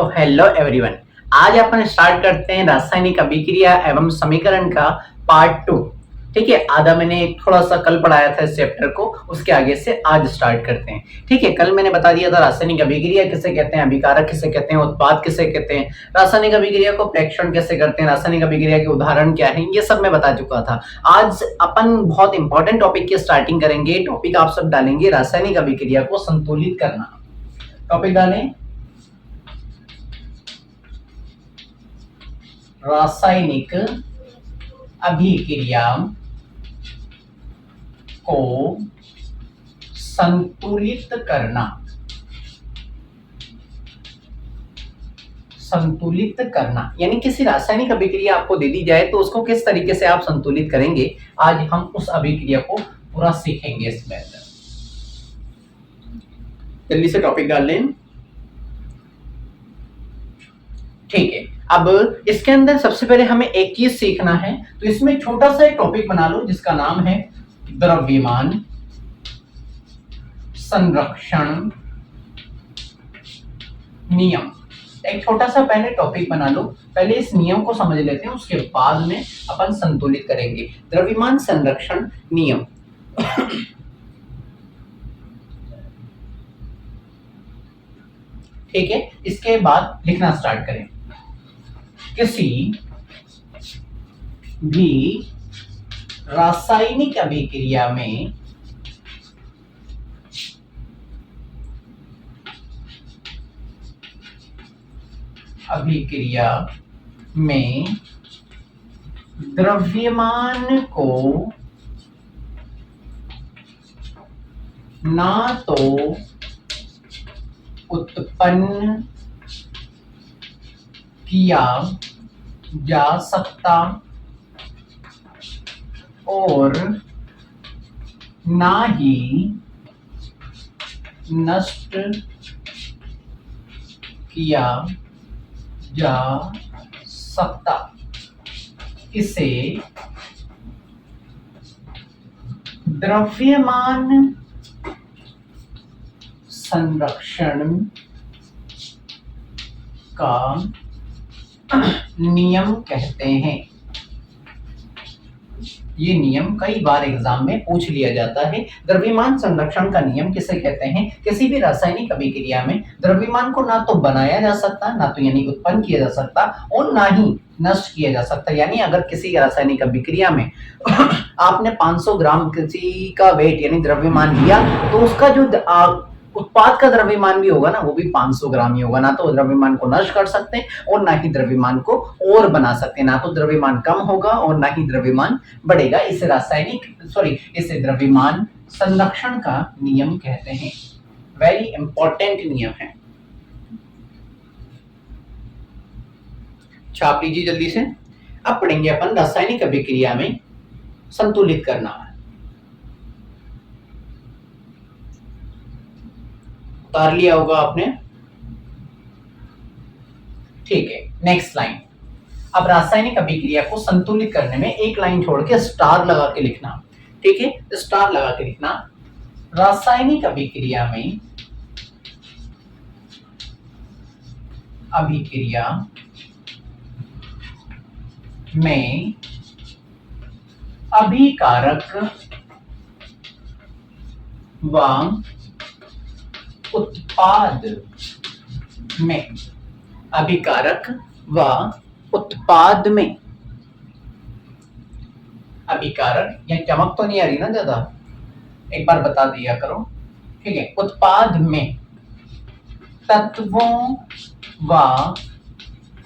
तो hello everyone. आज अपन start करते हैं रासायनिक अभिक्रिया एवं समीकरण का पार्ट 2। ठीक है, आधा मैंने थोड़ा सा कल पढ़ाया था इस चैप्टर को, उसके आगे से आज स्टार्ट करते हैं। ठीक है, कल मैंने बता दिया था रासायनिक अभिक्रिया किसे कहते हैं, अभिकारक किसे कहते हैं, उत्पाद किसे कहते हैं, रासायनिक अभिक्रिया को प्रेक्षण कैसे करते हैं, रासायनिक अभिक्रिया के उदाहरण क्या है, ये सब मैं बता चुका था। आज अपन बहुत इंपॉर्टेंट टॉपिक की स्टार्टिंग करेंगे। टॉपिक आप सब डालेंगे रासायनिक अभिक्रिया को संतुलित करना। टॉपिक डालें रासायनिक अभिक्रिया को संतुलित करना। संतुलित करना यानी किसी रासायनिक अभिक्रिया आपको दे दी जाए तो उसको किस तरीके से आप संतुलित करेंगे, आज हम उस अभिक्रिया को पूरा सीखेंगे इसमें। जल्दी से टॉपिक डाल लें। ठीक है, अब इसके अंदर सबसे पहले हमें एक चीज सीखना है, तो इसमें छोटा सा एक टॉपिक बना लो जिसका नाम है द्रव्यमान संरक्षण नियम। एक छोटा सा पहले टॉपिक बना लो, पहले इस नियम को समझ लेते हैं, उसके बाद में अपन संतुलित करेंगे। द्रव्यमान संरक्षण नियम। ठीक है, इसके बाद लिखना स्टार्ट करें। किसी भी रासायनिक अभिक्रिया में द्रव्यमान को ना तो उत्पन्न किया जा सकता और ना ही नष्ट किया जा सकता, इसे द्रव्यमान संरक्षण का नियम कहते हैं। ये नियम कई बार एग्जाम में पूछ लिया जाता है। द्रव्यमान संरक्षण का नियम किसे कहते हैं? किसी भी रासायनिक अभिक्रिया में द्रव्यमान को ना तो बनाया जा सकता, ना तो यानी उत्पन्न किया जा सकता, और ना ही नष्ट किया जा सकता। यानी अगर किसी रासायनिक अभिक्रिया में आपने 500 ग्राम किसी का वेट यानी द्रव्यमान लिया, तो उसका जो उत्पाद का द्रव्यमान भी होगा ना, वो भी 500 ग्राम ही होगा। ना तो द्रव्यमान को नष्ट कर सकते हैं और ना ही द्रव्यमान को और बना सकते हैं। ना तो द्रव्यमान कम होगा और ना ही द्रव्यमान बढ़ेगा। इसे द्रव्यमान संरक्षण का नियम कहते हैं। वेरी इंपॉर्टेंट नियम है, छाप लीजिए जल्दी से। अब पढ़ेंगे अपन रासायनिक अभिक्रिया में संतुलित करना। उतार लिया होगा आपने। ठीक है, नेक्स्ट लाइन। अब रासायनिक अभिक्रिया को संतुलित करने में एक लाइन छोड़ के स्टार लगा के लिखना। ठीक है, स्टार लगा के लिखना। रासायनिक अभिक्रिया में अभिकारक व उत्पाद में अभिकारक व उत्पाद में अभिकारक, यह चमक तो नहीं आ रही ना ज्यादा, एक बार बता दिया करो। ठीक है, उत्पाद में तत्वों व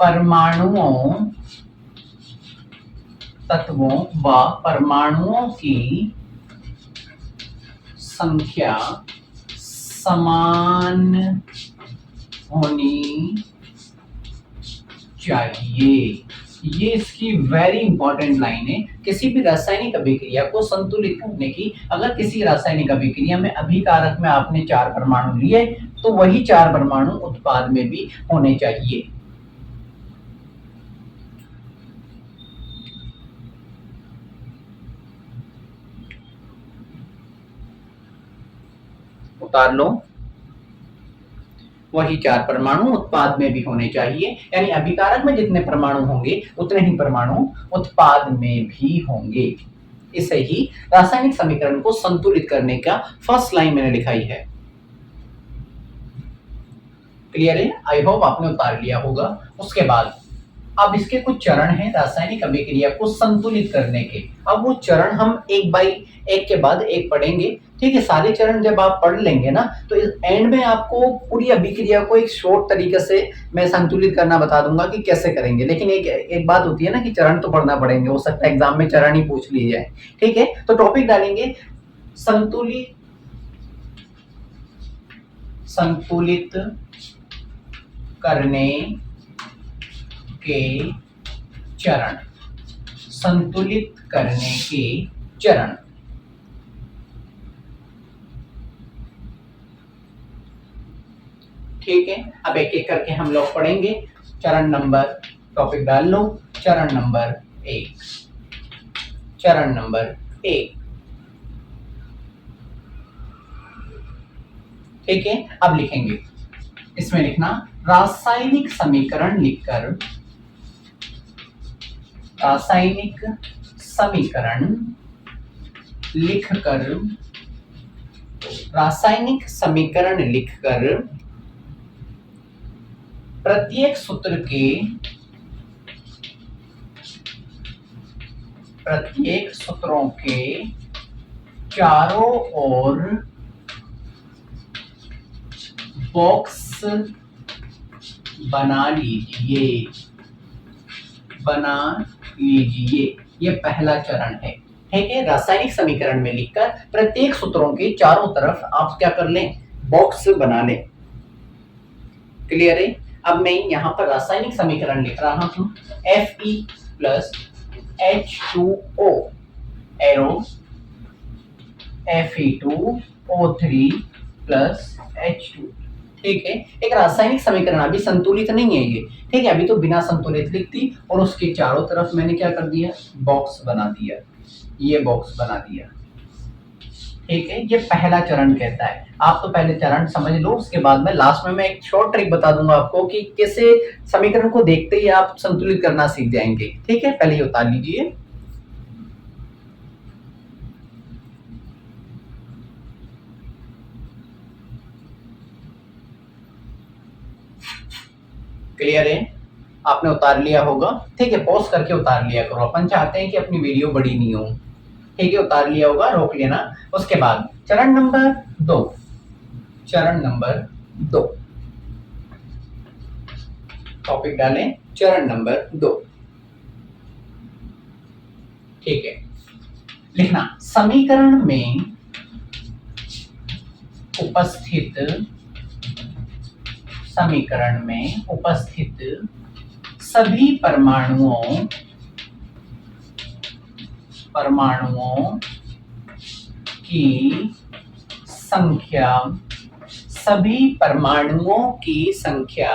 परमाणुओं की संख्या समान होनी चाहिए। ये इसकी वेरी इंपॉर्टेंट लाइन है। किसी भी रासायनिक अभिक्रिया को संतुलित करने की, अगर किसी रासायनिक अभिक्रिया में अभिकारक में आपने 4 परमाणु लिए, तो वही 4 परमाणु उत्पाद में भी होने चाहिए। उतार लो। वही 4 परमाणु उत्पाद में भी होने चाहिए, यानी अभिकारक में जितने परमाणु होंगे उतने ही परमाणु उत्पाद में भी होंगे। इसे ही रासायनिक समीकरण को संतुलित करने का फर्स्ट लाइन मैंने लिखाई है। क्लियर है? आई होप आपने उतार लिया होगा। उसके बाद अब इसके कुछ चरण हैं रासायनिक अभिक्रिया को संतुलित करने के। अब वो चरण हम एक बाई एक के बाद एक पढ़ेंगे। ठीक है, सारे चरण जब आप पढ़ लेंगे ना तो इस एंड में आपको पूरी अभिक्रिया को एक शॉर्ट तरीके से मैं संतुलित करना बता दूंगा कि कैसे करेंगे। लेकिन एक बात होती है ना कि चरण तो पढ़ना पड़ेंगे, हो सकता है एग्जाम में चरण ही पूछ लिए जाए। ठीक है, तो टॉपिक डालेंगे संतुलित करने के चरण, संतुलित करने के चरण। ठीक है, अब एक एक करके हम लोग पढ़ेंगे। चरण नंबर, टॉपिक डाल लो, चरण नंबर 1। चरण नंबर 1। ठीक है, अब लिखेंगे, इसमें लिखना रासायनिक समीकरण लिखकर, रासायनिक समीकरण लिखकर, रासायनिक समीकरण लिखकर प्रत्येक सूत्र के, प्रत्येक सूत्रों के चारों ओर बॉक्स बना लीजिए, बना लीजिए। ये पहला चरण है। ठीक है, रासायनिक समीकरण में लिखकर प्रत्येक सूत्रों के चारों तरफ आप क्या कर लें, बॉक्स बना लें। क्लियर है? अब मैं यहाँ पर रासायनिक समीकरण लिख रहा हूं, Fe plus H2O arrow Fe2O3 plus H2। ठीक है, एक रासायनिक समीकरण अभी संतुलित नहीं है ये। ठीक है, अभी तो बिना संतुलित लिखती और उसके चारों तरफ मैंने क्या कर दिया, बॉक्स बना दिया, ये बॉक्स बना दिया। ठीक है, ये पहला चरण कहता है। आप तो पहले चरण समझ लो, उसके बाद में लास्ट में मैं एक शॉर्ट ट्रिक बता दूंगा आपको कि कैसे समीकरण को देखते ही आप संतुलित करना सीख जाएंगे। ठीक है, पहले ये उतार लीजिए। क्लियर है? आपने उतार लिया होगा। ठीक है, पॉज करके उतार लिया करो, अपन चाहते हैं कि अपनी वीडियो बड़ी नहीं हो। ठीक है, उतार लिया होगा, रोक लेना। उसके बाद चरण नंबर 2, चरण नंबर 2, टॉपिक डालें, चरण नंबर 2। ठीक है, लिखना समीकरण में उपस्थित, समीकरण में उपस्थित सभी परमाणुओं, परमाणुओं की संख्या, सभी परमाणुओं की संख्या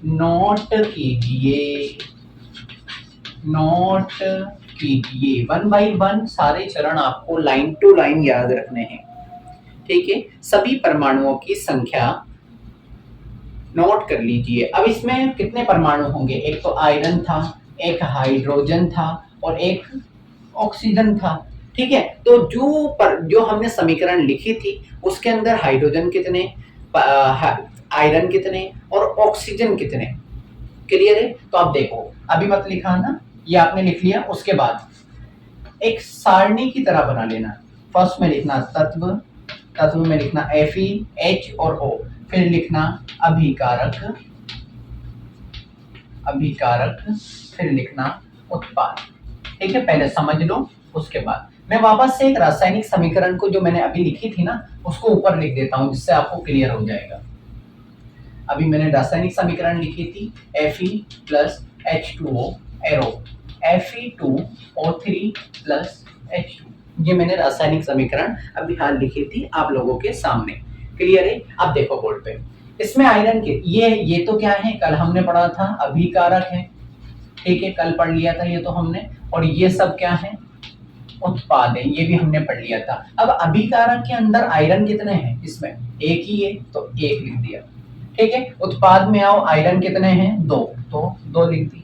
नोट कीजिए, नोट कीजिए। 1 बाई 1 सारे चरण आपको लाइन टू लाइन याद रखने हैं। ठीक है, सभी परमाणुओं की संख्या नोट कर लीजिए। अब इसमें कितने परमाणु होंगे, एक तो आयरन था, एक हाइड्रोजन था और एक ऑक्सीजन था। ठीक है, तो जो हमने समीकरण लिखी थी उसके अंदर हाइड्रोजन कितने, आयरन कितने और ऑक्सीजन कितने। क्लियर है? तो आप देखो, अभी मत लिखा ना, ये आपने लिख लिया। उसके बाद एक सारणी की तरह बना लेना। फर्स्ट में लिखना तत्व, तत्व में लिखना Fe, H और O, फिर लिखना अभिकारक, अभिकारक, फिर लिखना उत्पाद। ठीक है, पहले समझ लो। उसके बाद मैं वापस से एक रासायनिक समीकरण को जो मैंने अभी लिखी थी ना उसको ऊपर लिख देता हूं, जिससे आपको क्लियर हो जाएगा। अभी मैंने रासायनिक समीकरण लिखी थी Fe plus H2O arrow Fe2O3 plus H2। ये मैंने रासायनिक समीकरण अभी हाल लिखी थी आप लोगों के सामने। क्लियर है? अब देखो बोर्ड पे, इसमें आयरन के ये तो क्या है, कल हमने पढ़ा था, अभिकारक है। ठीक है, कल पढ़ लिया था ये तो हमने। और ये सब क्या है, उत्पाद है, ये भी हमने पढ़ लिया था। अब अभिकारक के अंदर आयरन कितने हैं, इसमें एक ही है तो एक लिख दिया। ठीक है। उत्पाद में आओ, आयरन कितने हैं? 2, तो 2 लिख दिए।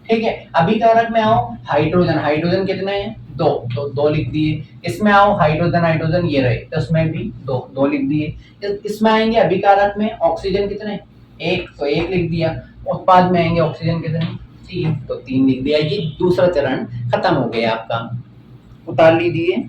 ठीक है। अभिकारक में आओ, हाइड्रोजन, हाइड्रोजन कितने हैं? 2, तो 2 लिख दिए। इसमें आओ, हाइड्रोजन हाइड्रोजन ये रहे, तो इसमें भी 2, 2 लिख दिए। इसमें आएंगे अभिकारक में ऑक्सीजन कितने? 1, तो 1 लिख दिया। उत्पाद में आएंगे ऑक्सीजन कितने? 3, तो 3 लिख दिया। ये दूसरा चरण खत्म हो गया आपका, उतार लीजिए।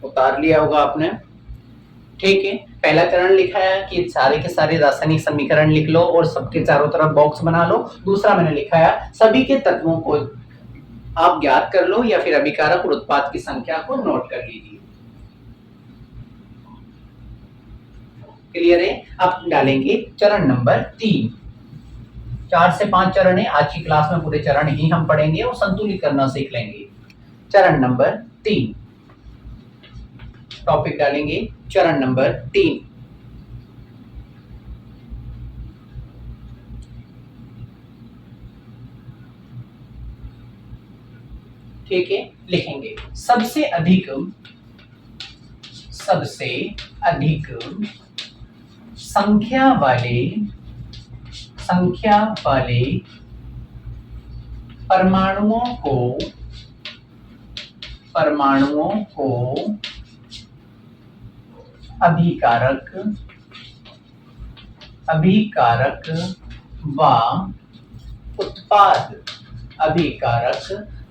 उतार लिया होगा आपने। ठीक है। पहला चरण लिखा है कि सारे के सारे रासायनिक समीकरण लिख लो और सबके चारों तरफ बॉक्स बना लो। दूसरा मैंने लिखा है सभी के तत्वों को आप ज्ञात कर लो या फिर अभिकारक और उत्पाद की संख्या को नोट कर लीजिए। क्लियर है? अब डालेंगे चरण नंबर 3। 4 से 5 चरण है, आज की क्लास में पूरे चरण ही हम पढ़ेंगे और संतुलित करना सीख लेंगे। चरण नंबर 3, टॉपिक डालेंगे चरण नंबर 3। ठीक है। लिखेंगे सबसे अधिक संख्या वाले परमाणुओं को अभिकारक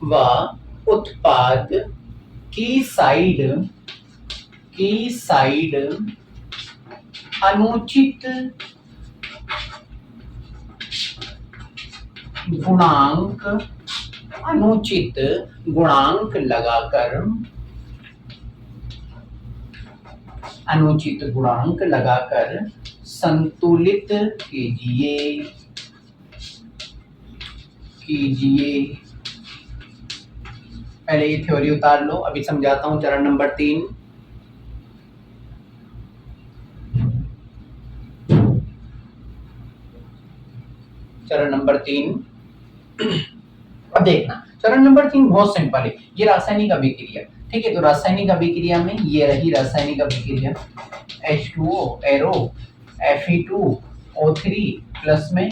व उत्पाद की साइड अनुचित गुणांक लगाकर संतुलित कीजिए। पहले ये थ्योरी उतार लो, अभी समझाता हूं चरण नंबर 3। चरण नंबर 3 अब देखना, चरण नंबर 3 बहुत सिंपल है। ये रासायनिक अभिक्रिया, ठीक है। तो रासायनिक अभिक्रिया में ये रही रासायनिक अभिक्रिया, H2O एरो Fe2O3 प्लस में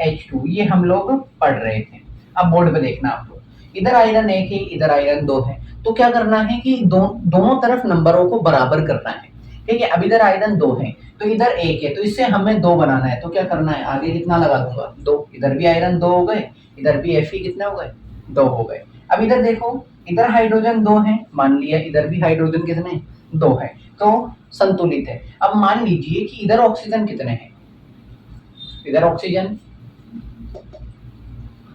H2, ये हम लोग पढ़ रहे थे। अब बोर्ड पे देखना आप लोग, इधर आयरन 1 है, इधर आयरन 2 है, तो क्या करना है कि दोनों तरफ नंबरों को बराबर करना है। ठीक है। अब इधर आयरन 2 है तो इधर 1 है, तो इससे हमें 2 बनाना है, तो क्या करना है, आगे कितना लगा दूंगा, 2। इधर भी आयरन 2 हो गए, इधर भी Fe कितने हो गए, 2 हो गए। अब इधर देखो, इधर हाइड्रोजन 2 है, मान लिया इधर भी हाइड्रोजन कितने, 2 है, तो संतुलित है। अब मान लीजिए कि इधर ऑक्सीजन कितने हैं, इधर ऑक्सीजन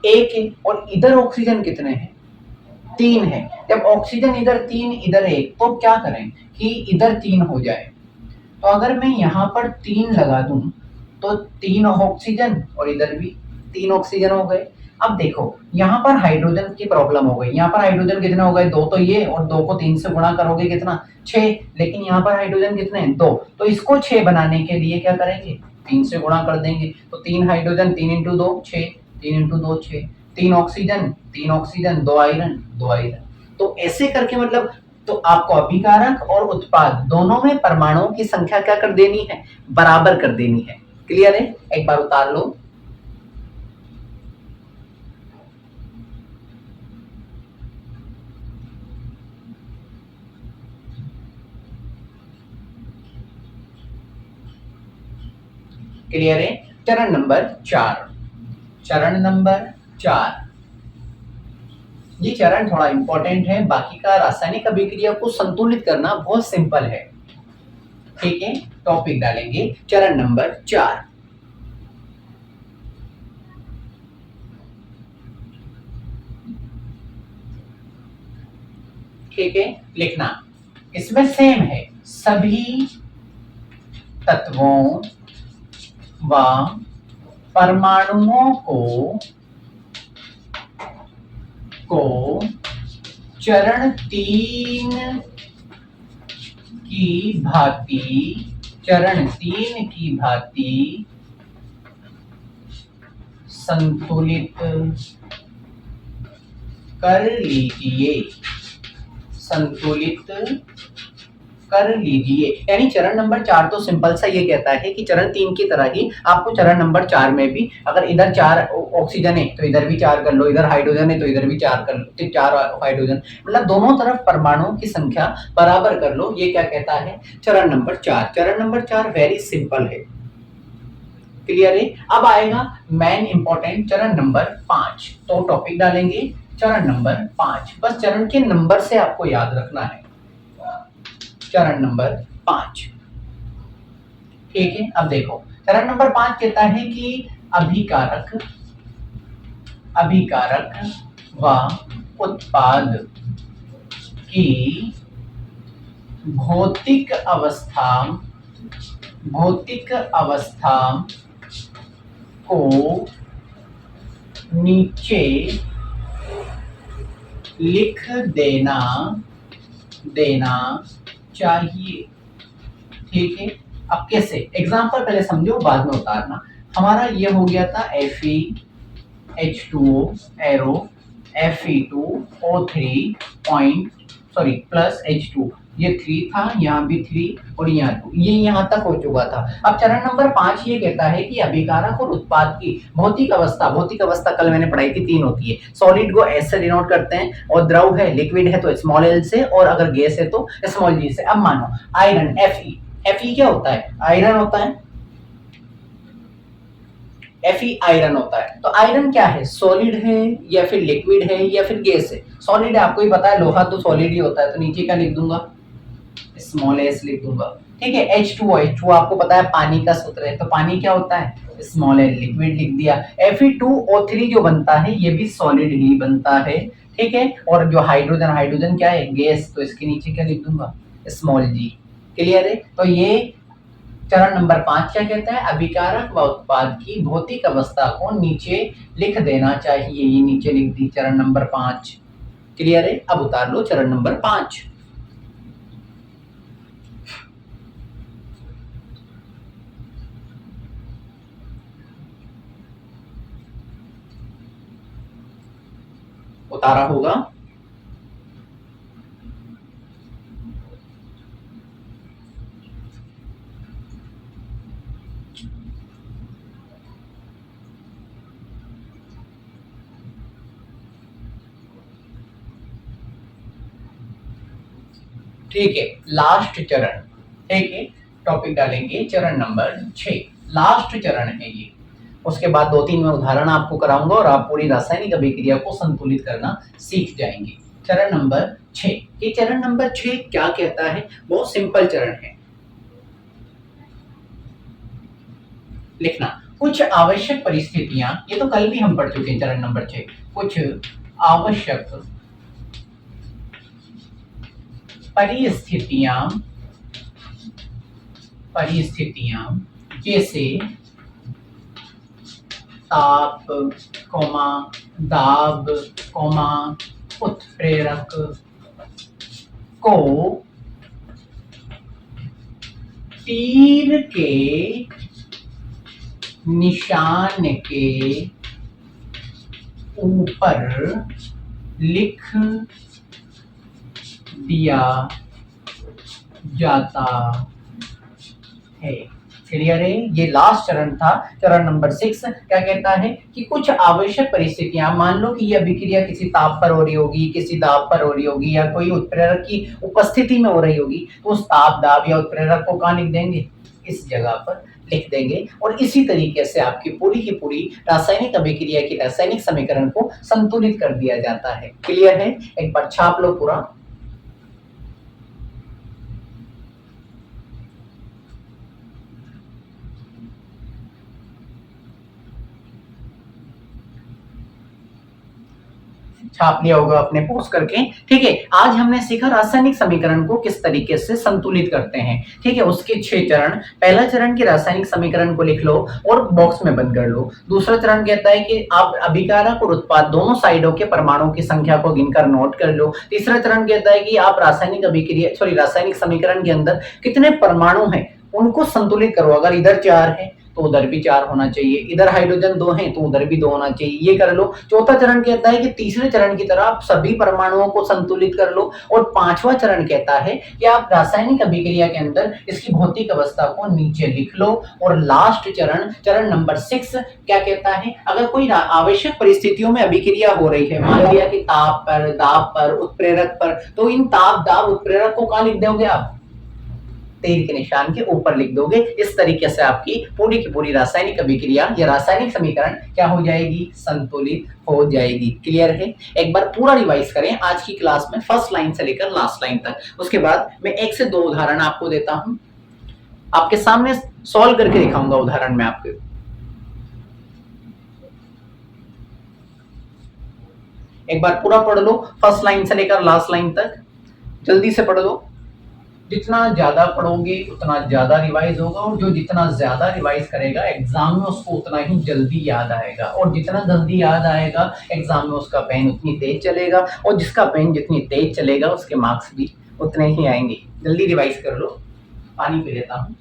1 है और इधर ऑक्सीजन कितने हैं, 3 है। जब ऑक्सीजन इधर 3 इधर 1, तो क्या करें कि इधर 3 हो जाए। तो अगर मैं यहाँ पर 3 लगा दूं तो 3 ऑक्सीजन और इधर भी 3 ऑक्सीजन हो गए। अब देखो यहाँ पर हाइड्रोजन की प्रॉब्लम हो गई, यहाँ पर हाइड्रोजन कितने हो गए, 2 तो ये, और 2 को 3 से गुणा करोगे कितना, 6। लेकिन यहाँ पर हाइड्रोजन कितने हैं, 2, तो इसको 6 बनाने के लिए क्या करेंगे, 3 से गुणा कर देंगे। तो 3 hydrogen, 3 into 2 6, 3 into 2 6, 3 oxygen 2 iron 2 iron. तो ऐसे करके मतलब, तो आपको अभिकारक और उत्पाद दोनों में परमाणुओं की संख्या क्या कर देनी है, बराबर कर देनी है। क्लियर है? एक बार उतार लो। क्लियर है? चरण नंबर 4, ये चरण थोड़ा इंपॉर्टेंट है, बाकी का रासायनिक अभिक्रिया को संतुलित करना बहुत सिंपल है। ठीक है। टॉपिक डालेंगे चरण नंबर 4। ठीक है। लिखना, इसमें सेम है, सभी तत्वों व परमाणुओं को चरण 3 की भांति, चरण 3 की भांति संतुलित कर लीजिए, संतुलित कर लीजिए। यानी चरण नंबर 4 तो सिंपल सा ये कहता है कि चरण 3 की तरह ही आपको चरण नंबर 4 में भी अगर इधर 4 ऑक्सीजन है तो इधर भी 4 कर लो, इधर हाइड्रोजन है तो इधर भी 4 कर लो, 4 हाइड्रोजन, मतलब दोनों तरफ परमाणुओं की संख्या बराबर कर लो। ये क्या कहता है? चरण नंबर 4। चरण नंबर 4 वेरी सिंपल है। क्लियर है? अब आएगा मेन इंपॉर्टेंट चरण नंबर 5। तो टॉपिक डालेंगे चरण नंबर 5। बस चरण के नंबर से आपको याद रखना है। चरण नंबर 5, ठीक है। अब देखो चरण नंबर 5 कहता है कि अभिकारक, अभिकारक व उत्पाद की भौतिक अवस्था, भौतिक अवस्था को नीचे लिख देना, देना चाहिए, ठीक है। अब कैसे? एग्जाम्पल पहले समझो बाद में उतारना। हमारा ये हो गया था Fe arrow Fe2O3 point sorry plus H2, ये 3 था, यहाँ भी 3 और यहाँ 2, ये यहाँ तक हो चुका था। अब चरण नंबर 5 ये कहता है कि अभिकारक और उत्पाद की भौतिक अवस्था, भौतिक अवस्था कल मैंने पढ़ाई थी 3 होती है। सॉलिड को एस से डिनोट करते हैं, और द्रव है लिक्विड है तो स्मॉल एल से, और अगर गैस है तो स्मॉल जी से। अब मानो आयरन Fe क्या होता है? आयरन होता है। Fe आयरन होता है। तो आयरन क्या है? सॉलिड है या फिर लिक्विड है या फिर गैस है? सॉलिड है, आपको ही पता है, लोहा तो सॉलिड ही होता है। तो नीचे क्या लिख दूंगा? स्मॉल एस लिख दूंगा, ठीक है। H2O आपको पता है पानी का सूत्र है, तो पानी क्या होता है? स्मॉल एल, लिक्विड लिख दिया। Fe2O3 जो बनता है ये भी सॉलिड ही बनता है, ठीक है। और जो हाइड्रोजन, हाइड्रोजन क्या है? गैस, तो इसके नीचे क्या लिख दूंगा? स्मॉल जी। क्लियर है? तो ये चरण नंबर 5 क्या कहता है? अभिकारक व उत्पाद की भौतिक अवस्था को नीचे लिख देना चाहिए। ये नीचे लिख दी चरण नंबर 5। क्लियर है? अब उतार लो चरण नंबर 5। उतारा होगा। ठीक है, लास्ट चरण, ठीक है। टॉपिक डालेंगे चरण नंबर 6, लास्ट चरण है ये। उसके बाद 2-3 मैं उदाहरण आपको कराऊंगा और आप पूरी रासायनिक अभिक्रिया को संतुलित करना सीख जाएंगे। चरण नंबर 6। ये चरण नंबर 6 क्या कहता है? बहुत सिंपल चरण है। लिखना कुछ आवश्यक परिस्थितियां, ये तो कल भी हम पढ़ चुके हैं चरण नंबर 6। कुछ आवश्यक परिस्थितियां, परिस्थितियां जैसे ताप, कोमा दाब, कोमा उत्प्रेरक को तीर के निशान के ऊपर लिख दिया जाता है। क्लियर है? ये लास्ट चरण था, चरण नंबर 6। क्या कहता है कि कुछ आवश्यक परिस्थितियां, मान लो कि यह अभिक्रिया किसी ताप पर हो रही होगी, किसी दाब पर हो रही होगी, या कोई उत्प्रेरक की उपस्थिति में हो रही होगी, तो उस ताप, दाब या उत्प्रेरक को कहां लिख देंगे? इस जगह पर लिख देंगे। और इसी तरीके से आपकी पूरी की पूरी रासायनिक अभिक्रिया की रासायनिक समीकरण को संतुलित कर दिया जाता है। क्लियर है? एक बार छाप लो पूरा। छाप लिया होगा अपने पोस्ट करके। ठीक है, आज हमने सीखा रासायनिक समीकरण को किस तरीके से संतुलित करते हैं। ठीक है, उसके 6 चरण। पहला चरण की रासायनिक समीकरण को लिख लो और बॉक्स में बंद कर लो। दूसरा चरण कहता है कि आप अभिकारक और उत्पाद दोनों साइडों के परमाणुओं की संख्या को गिनकर नोट कर लो। तीसरा चरण कहता है कि आप रासायनिक समीकरण के अंदर कितने परमाणु हैं उनको संतुलित करो। अगर इधर 4 है तो उधर भी 4 होना चाहिए, इधर हाइड्रोजन 2 है तो उधर भी 2 होना चाहिए, ये कर लो। चौथा चरण कहता है कि तीसरे चरण की तरह आप सभी परमाणुओं को संतुलित कर लो। और पांचवा चरण कहता है कि आप रासायनिक अभिक्रिया के अंदर इसकी भौतिक अवस्था को नीचे लिख लो। और लास्ट चरण, चरण नंबर 6 क्या कहता है, अगर कोई आवश्यक परिस्थितियों में अभिक्रिया हो रही है, मान लिया कि ताप पर, दाब पर, उत्प्रेरक पर, तो इन ताप, दाब, उत्प्रेरक को कहां लिख दोगे आप, तीर के निशान के ऊपर लिख दोगे। इस तरीके से आपकी पूरी की पूरी रासायनिक अभिक्रिया या रासायनिक समीकरण क्या हो जाएगी, संतुलित हो जाएगी। क्लियर है? एक बार पूरा रिवाइज करें आज की क्लास में, फर्स्ट लाइन से लेकर लास्ट लाइन तक। उसके बाद मैं 1 से 2 उदाहरण आपको देता हूं, आपके सामने सॉल्व करके दिखाऊंगा उदाहरण में आपके। एक बार पूरा पढ़ लो, फर्स्ट लाइन से लेकर लास्ट लाइन तक, जल्दी से पढ़ लो। जितना ज्यादा पढ़ोगे उतना ज्यादा रिवाइज होगा, और जो जितना ज्यादा रिवाइज करेगा एग्जाम में उसको उतना ही जल्दी याद आएगा, और जितना जल्दी याद आएगा एग्जाम में उसका पेन उतनी तेज चलेगा, और जिसका पेन जितनी तेज चलेगा उसके मार्क्स भी उतने ही आएंगे। जल्दी रिवाइज कर लो। पानी पी लेता हूँ।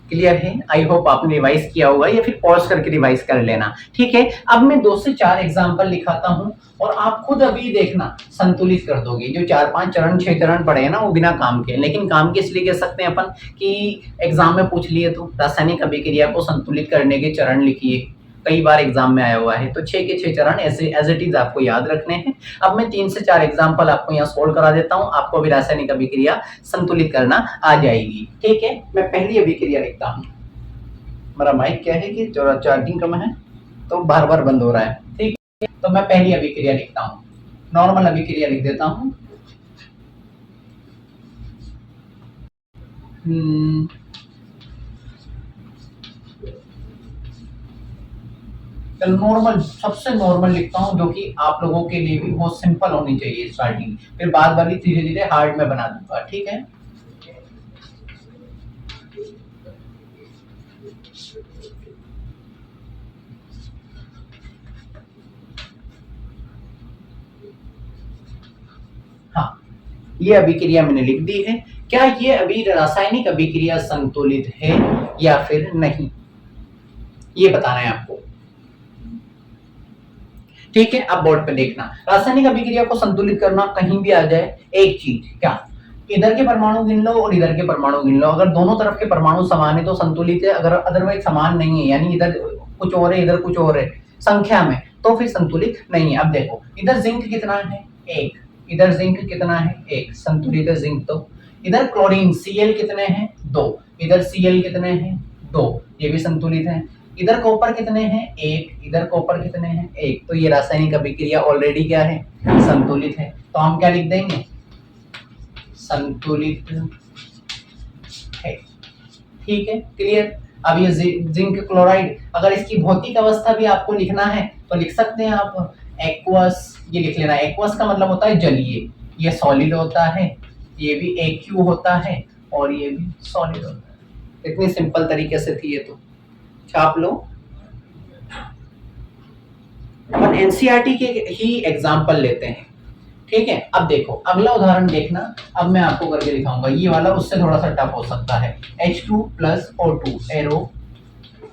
क्लियर है? आई होप आपने रिवाइज किया होगा, या फिर पॉज करके रिवाइज कर लेना। ठीक है, अब मैं 2 से 4 एग्जांपल लिखाता हूं और आप खुद अभी देखना, संतुलित कर दोगे। जो 4-5 चरण 6 चरण पढ़े हैं ना, वो बिना काम के, लेकिन काम के इसलिए कह सकते हैं अपन कि एग्जाम में पूछ लिए तो रासायनिक अभिक्रिया को संतुलित करने के चरण लिखिए, कई बार एग्जाम में आया हुआ है, तो 6 के 6 चरण ऐसे एज इट इज आपको याद रखने हैं। अब मैं 3 से 4 एग्जांपल आपको यहाँ सोल्व करा देता हूँ, आपको भी रासायनिक अभिक्रिया संतुलित करना आ जाएगी। ठीक है, मैं पहली अभिक्रिया लिखता हूँ। मेरा माइक क्या है कि चार्जिंग कम है तो बार बार बंद हो रहा है। ठीक है, तो मैं पहली अभिक्रिया लिखता हूँ, नॉर्मल अभिक्रिया लिख देता हूँ। नॉर्मल, सबसे नॉर्मल लिखता हूँ, जो कि आप लोगों के लिए भी बहुत सिंपल होनी चाहिए स्टार्टिंग, फिर बाद वाली धीरे धीरे हार्ड में बना दूंगा। ठीक है, हाँ, ये अभिक्रिया मैंने लिख दी है। क्या ये अभी रासायनिक अभिक्रिया संतुलित है या फिर नहीं, ये बताना है आपको। ठीक है, अब बोर्ड पे देखना, रासायनिक अभिक्रिया को संतुलित करना कहीं भी आ जाए, एक चीज क्या, इधर के परमाणु गिन लो और इधर के परमाणु गिन लो। अगर दोनों तरफ के परमाणु समान है तो संतुलित है, अगर अदरवाइज समान नहीं है, यानी इधर कुछ और है इधर कुछ और है संख्या में, तो फिर संतुलित नहीं है। अब देखो, इधर जिंक कितना है, 1, इधर जिंक कितना है, 1, संतुलित है जिंक। तो इधर क्लोरीन Cl कितने हैं, 2, इधर Cl कितने हैं, 2, ये भी संतुलित है। इधर कॉपर कितने हैं, 1, इधर कॉपर कितने हैं, 1, तो ये रासायनिक अभिक्रिया ऑलरेडी क्या है, संतुलित है। तो हम क्या लिख देंगे, संतुलित है। ठीक है, क्लियर? अब ये जिंक क्लोराइड, अगर इसकी भौतिक अवस्था भी आपको लिखना है तो लिख सकते हैं आप, एक्वस, ये लिख लेना। एक्वस का मतलब होता है जलीय, ये सॉलिड होता है, ये भी एक्यू होता है और ये भी सॉलिड होता है। इतनी सिंपल तरीके से थी ये, तो छाप लो। अपन एनसीईआरटी के ही एग्जाम्पल लेते हैं। ठीक है, अब देखो अगला उदाहरण देखना, अब मैं आपको करके दिखाऊंगा। ये वाला उससे थोड़ा सा टफ हो सकता है। H2 plus O2 arrow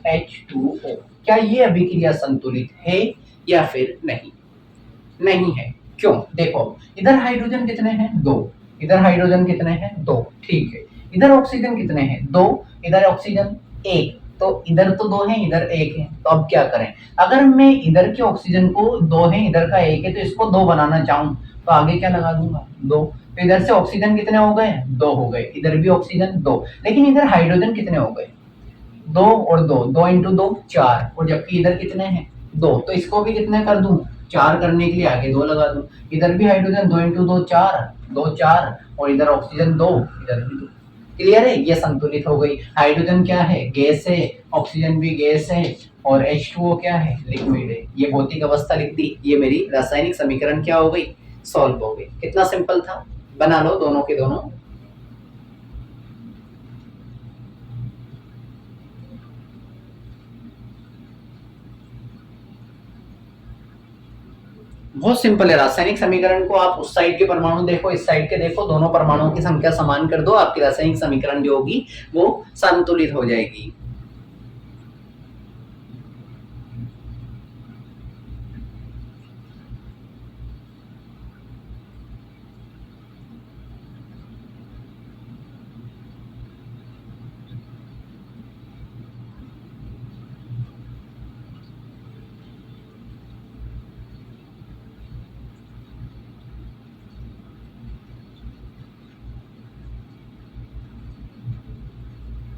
H2O, क्या ये अभिक्रिया संतुलित है या फिर नहीं, नहीं है। क्यों, देखो इधर हाइड्रोजन कितने हैं, 2, इधर हाइड्रोजन कितने हैं, 2, ठीक है। इधर ऑक्सीजन कितने हैं, 2, इधर ऑक्सीजन 1, तो इधर तो 2 है इधर 1 है। तो अब क्या करें, अगर मैं इधर के ऑक्सीजन को 2 है इधर का 1 है, तो इसको 2 बनाना चाहूं तो आगे क्या लगा दूंगा, 2। तो इधर से ऑक्सीजन कितने हो गए, 2 हो गए, इधर भी ऑक्सीजन 2, लेकिन इधर हाइड्रोजन कितने हो गए, 2 और 2, 2 इंटू 2 4, और जबकि इधर कितने हैं, 2, तो इसको भी कितने कर दूं, 4 करने के लिए आगे 2 लगा दूं, इधर भी हाइड्रोजन 2 इंटू 2 4, 2 4, और इधर ऑक्सीजन 2, इधर भी 2। क्लियर है, ये संतुलित हो गई। हाइड्रोजन क्या है, गैस है, ऑक्सीजन भी गैस है, और H2O क्या है, लिक्विड है। ये भौतिक अवस्था लिख दी, ये मेरी रासायनिक समीकरण क्या हो गई, सॉल्व हो गई। कितना सिंपल था, बना लो दोनों के दोनों। बहुत सिंपल है। रासायनिक समीकरण को आप उस साइड के परमाणु देखो, इस साइड के देखो, दोनों परमाणुओं की संख्या समान कर दो, आपकी रासायनिक समीकरण जो होगी वो संतुलित हो जाएगी।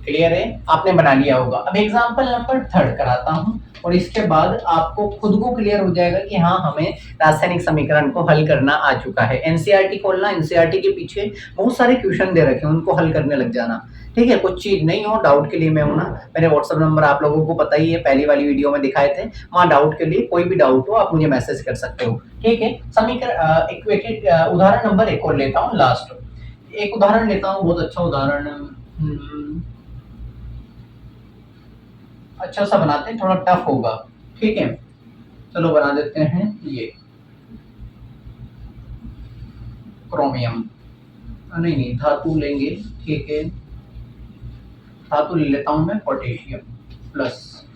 क्लियर है, आपने बना लिया होगा। अब एग्जांपल नंबर 3 कराता हूं, और इसके बाद आपको खुद को क्लियर हो जाएगा कि हाँ, हमें रासायनिक समीकरण को हल करना आ चुका है। एनसीईआरटी खोलना, एनसीईआरटी के पीछे बहुत सारे क्वेश्चन दे रखे हैं, उनको हल करने लग जाना। ठीक है, कुछ चीज नहीं हो डाउट के लिए मैं हूं ना, मेरे व्हाट्सएप नंबर आप लोगों को पता ही है, पहली वाली वीडियो में दिखाए थे, वहां डाउट के लिए कोई भी डाउट हो आप मुझे मैसेज कर सकते हो। ठीक है, समीकरण उदाहरण नंबर 1 और लेता हूँ, लास्ट एक उदाहरण लेता हूँ, बहुत अच्छा उदाहरण। अच्छा सा बनाते हैं, थोड़ा टफ होगा। ठीक है, चलो बना देते हैं ये क्रोमियम, नहीं नहीं धातु लेंगे। ठीक है, धातु ले लेता हूं मैं, पोटेशियम प्लस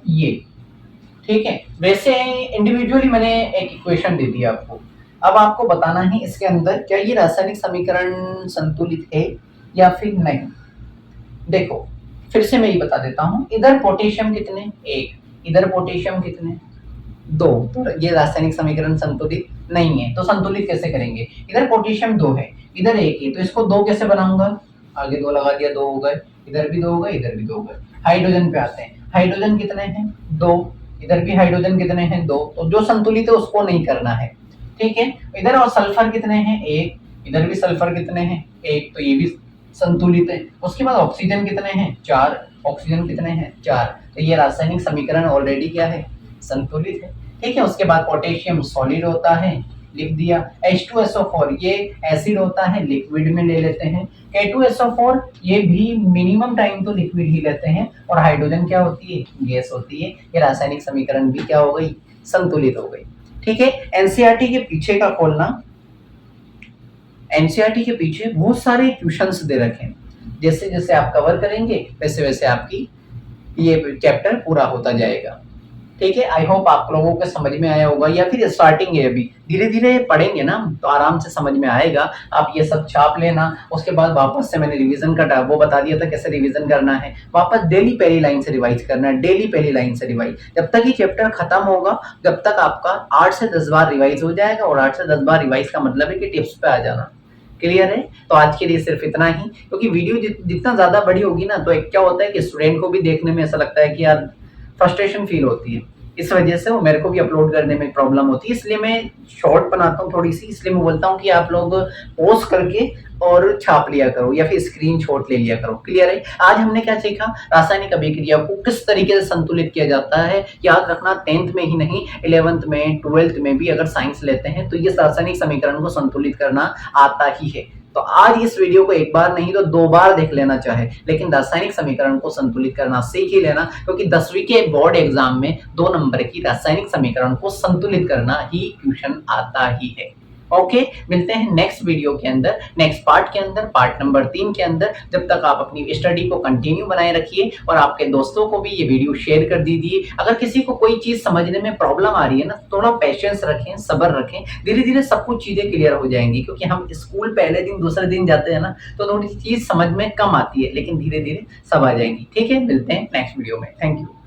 ये। ठीक है, वैसे इंडिविजुअली मैंने एक इक्वेशन दे दी आपको, अब आपको बताना है इसके अंदर क्या ये रासायनिक समीकरण संतुलित है या फिर नहीं। देखो फिर से मैं ये बता देता हूं, इधर पोटेशियम कितने, 1, इधर पोटेशियम कितने, 2, तो ये रासायनिक समीकरण संतुलित नहीं है। तो संतुलित कैसे करेंगे, इधर पोटेशियम 2 है, इधर 1 है, तो इसको 2 कैसे बनाऊंगा, आगे 2 लगा दिया, 2 हो गए, इधर भी 2 हो गए, इधर भी 2 हो गए। हाइड्रोजन पे आते हैं, हाइड्रोजन कितने हैं, 2, इधर भी हाइड्रोजन कितने हैं, 2, तो जो संतुलित है उसको नहीं करना है। ठीक है, इधर और सल्फर कितने हैं, 1, इधर भी सल्फर कितने हैं, 1, तो ये भी संतुलित है। उसके बाद ऑक्सीजन कितने हैं, 4, ऑक्सीजन कितने हैं, 4, तो ये रासायनिक समीकरण ऑलरेडी क्या है, संतुलित है। ठीक है, उसके बाद पोटेशियम सॉलिड होता है, लिख दिया। H2SO4 ये एसिड होता है, लिक्विड में ले लेते हैं। K2SO4 ये भी मिनिमम टाइम तो लिक्विड ही लेते हैं, और हाइड्रोजन क्या होती है, गैस होती है। ये रासायनिक समीकरण भी क्या हो गई, संतुलित हो गई। ठीक है, एनसीईआरटी के पीछे का खोलना, एनसीईआरटी के पीछे बहुत सारे क्वेश्चंस दे रखे हैं, जैसे जैसे आप कवर करेंगे वैसे वैसे आपकी ये चैप्टर पूरा होता जाएगा। ठीक है, आई होप आप लोगों को समझ में आया होगा, या फिर स्टार्टिंग है, अभी धीरे धीरे पढ़ेंगे ना तो आराम से समझ में आएगा। आप ये सब छाप लेना, उसके बाद वापस से मैंने रिवीजन का वो बता दिया था कैसे रिवीजन करना है, वापस डेली पहली लाइन से रिवाइज करना है, डेली पहली लाइन से रिवाइज, जब तक ये चैप्टर खत्म होगा जब तक आपका 8 से 10 बार रिवाइज हो जाएगा, और 8 से 10 बार रिवाइज का मतलब है कि टिप्स पे आ जाना। क्लियर है, तो आज के लिए सिर्फ इतना ही, क्योंकि वीडियो जितना ज्यादा बड़ी होगी ना, तो एक क्या होता है कि स्टूडेंट को भी देखने में ऐसा लगता है कि यार फ्रस्ट्रेशन फील होती है, इस वजह से वो मेरे को भी अपलोड करने में प्रॉब्लम होती है, इसलिए मैं शॉर्ट बनाता हूँ थोड़ी सी, इसलिए मैं बोलता हूँ कि आप लोग पोस्ट करके और छाप लिया करो, या फिर स्क्रीनशॉट ले लिया करो। क्लियर है, आज हमने क्या सीखा, रासायनिक अभिक्रिया को किस तरीके से संतुलित किया जाता है। याद रखना 10th में ही नहीं, 11th में, 12th में भी अगर साइंस लेते हैं तो ये रासायनिक समीकरण को संतुलित करना आता ही है। तो आज इस वीडियो को एक बार नहीं तो 2 बार देख लेना चाहे, लेकिन रासायनिक समीकरण को संतुलित करना सीख ही लेना, क्योंकि 10वीं के बोर्ड एग्जाम में 2 नंबर की रासायनिक समीकरण को संतुलित करना ही क्वेश्चन आता ही है। ओके, मिलते हैं नेक्स्ट वीडियो के अंदर, नेक्स्ट पार्ट के अंदर, पार्ट नंबर 3 के अंदर। जब तक आप अपनी स्टडी को कंटिन्यू बनाए रखिए, और आपके दोस्तों को भी ये वीडियो शेयर कर दीजिए। अगर किसी को कोई चीज समझने में प्रॉब्लम आ रही है ना, थोड़ा पेशेंस रखें, सब्र रखें, धीरे धीरे सब कुछ चीजें क्लियर हो जाएंगी, क्योंकि हम स्कूल पहले दिन दूसरे दिन जाते हैं ना, तो थोड़ी सी चीज समझ में कम आती है, लेकिन धीरे धीरे सब आ जाएंगी। ठीक है, मिलते हैं नेक्स्ट वीडियो में, थैंक यू।